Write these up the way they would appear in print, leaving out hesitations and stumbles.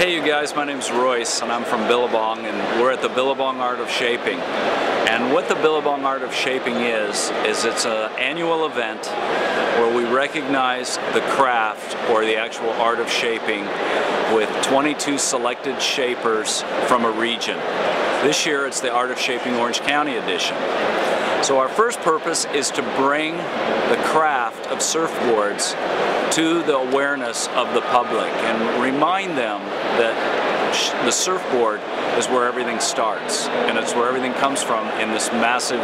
Hey you guys, my name's Royce and I'm from Billabong, and we're at the Billabong Art of Shaping. And what the Billabong Art of Shaping is it's an annual event where we recognize the craft or the actual art of shaping with 22 selected shapers from a region. This year it's the Art of Shaping Orange County edition. So our first purpose is to bring the craft of surfboards to the awareness of the public and remind them that the surfboard is where everything starts, and it's where everything comes from in this massive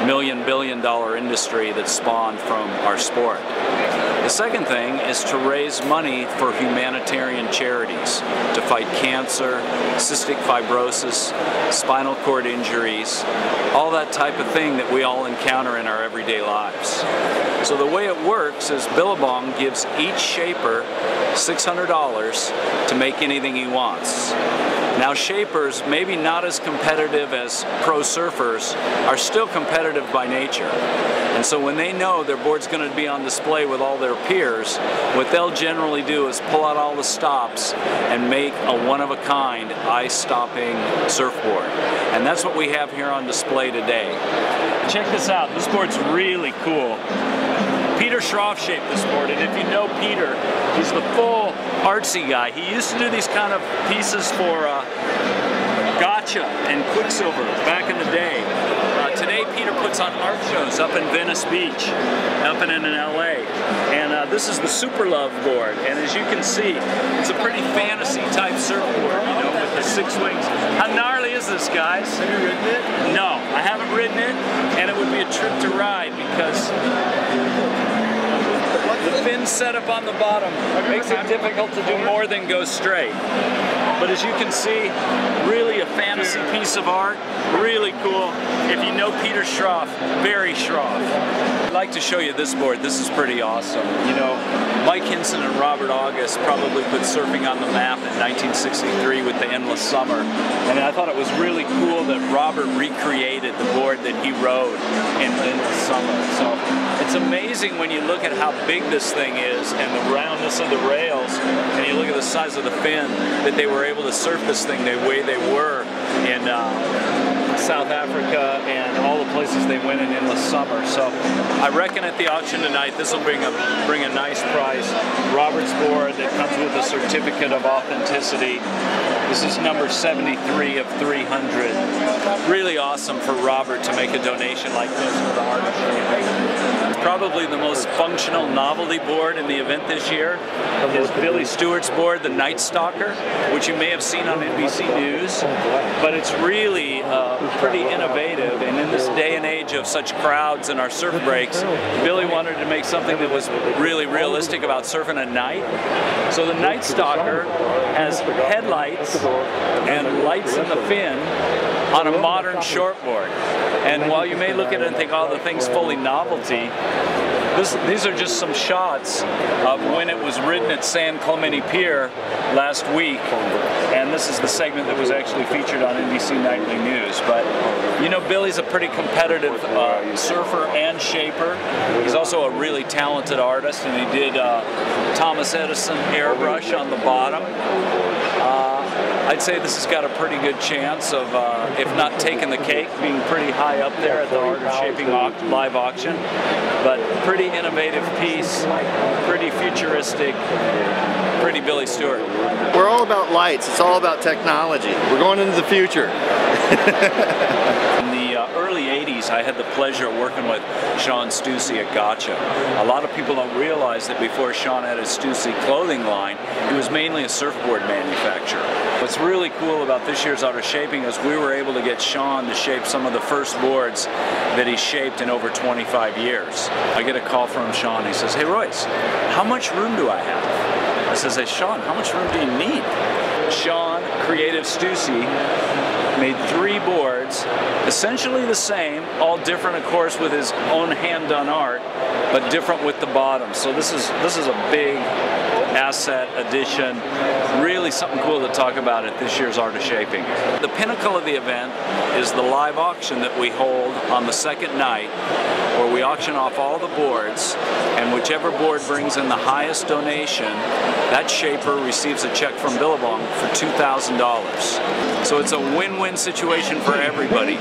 billion-billion-dollar industry that spawned from our sport. The second thing is to raise money for humanitarian charities to fight cancer, cystic fibrosis, spinal cord injuries, all that type of thing that we all encounter in our everyday lives. So the way it works is Billabong gives each shaper $600 to make anything he wants. Now shapers, maybe not as competitive as pro surfers, are still competitive by nature. And so when they know their board's going to be on display with all their peers, what they'll generally do is pull out all the stops and make a one-of-a-kind ice-stopping surfboard. And that's what we have here on display today. Check this out. This board's really cool. Peter Schroff shaped this board, and if you know Peter, he's the full artsy guy. He used to do these kind of pieces for Gotcha and Quicksilver back in the day. Today Peter puts on art shows up in Venice Beach, up in LA. And this is the Super Love board, and as you can see, it's a pretty fantasy type surfboard, you know, with the 6 wings. How gnarly is this, guys? Have you ridden it? No, I haven't ridden it, and it would be a trip to ride because the fin setup on the bottom makes it difficult to do more than go straight. But as you can see, really a fantasy piece of art, really cool. If you know Peter Schroff, very Schroff. I'd like to show you this board. This is pretty awesome. You know, Mike Hinson and Robert August probably put surfing on the map in 1963 with the Endless Summer. And I thought it was really cool that Robert recreated the board that he rode in Endless Summer. So it's amazing when you look at how big this thing is and the roundness of the rails, and you look at the size of the fin, that they were able to surf this thing the way they were in South Africa and all the places they went in Endless Summer. So I reckon at the auction tonight this will bring a nice price. Robert's board that comes with a certificate of authenticity. This is number 73 of 300. Really awesome for Robert to make a donation like this for the Art of Shaping. Probably the most functional novelty board in the event this year is Billy Stewart's board, the Night Stalker, which you may have seen on NBC News, but it's really pretty innovative, and in this day and age of such crowds in our surf breaks, Billy wanted to make something that was really realistic about surfing at night. So the Night Stalker has headlights and lights in the fin on a modern shortboard. And while you may look at it and think, oh, the thing's fully novelty, these are just some shots of when it was ridden at San Clemente Pier last week. And this is the segment that was actually featured on NBC Nightly News. But, you know, Billy's a pretty competitive surfer and shaper. He's also a really talented artist, and he did Thomas Edison airbrush on the bottom. I'd say this has got a pretty good chance of, if not taking the cake, being pretty high up there at the Art of Shaping live auction. But pretty innovative piece, pretty futuristic, pretty Billy Stewart. We're all about lights. It's all about technology. We're going into the future. In the early 80s, I had the pleasure of working with Shawn Stussy at Gotcha. A lot of people don't realize that before Shawn had his Stussy clothing line, he was mainly a surfboard manufacturer. What's really cool about this year's Art of Shaping is we were able to get Shawn to shape some of the first boards that he shaped in over 25 years. I get a call from Shawn. He says, "Hey Royce, how much room do I have?" I says, "Hey Shawn, how much room do you need?" Shawn, Creative Stussy, made 3 boards, essentially the same, all different of course with his own hand-done art, but different with the bottom. So this is a big asset addition, really something cool to talk about at this year's Art of Shaping. The pinnacle of the event is the live auction that we hold on the second night, where we auction off all the boards, and whichever board brings in the highest donation, that shaper receives a check from Billabong for $2,000. So it's a win-win situation for everybody,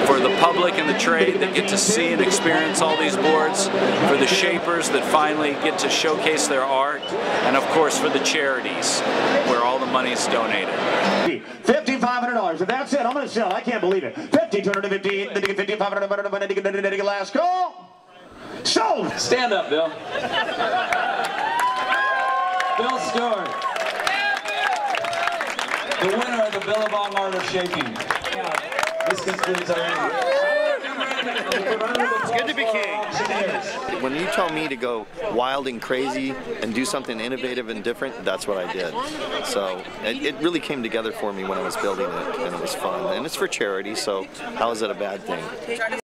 for the public and the trade that get to see and experience all these boards, for the shapers that finally get to showcase their art, and of course for the charities where all the money is donated. $5,500, and that's it. I'm going to sell. I can't believe it. $1,550, $5,500, last call. Sold. Stand up, Bill. Bill Stewart, the winner of the Billabong Art of Shaping. This concludes our interview. It's good to be king. When you tell me to go wild and crazy and do something innovative and different, that's what I did. So it really came together for me when I was building it, and it was fun. And it's for charity, so how is it a bad thing?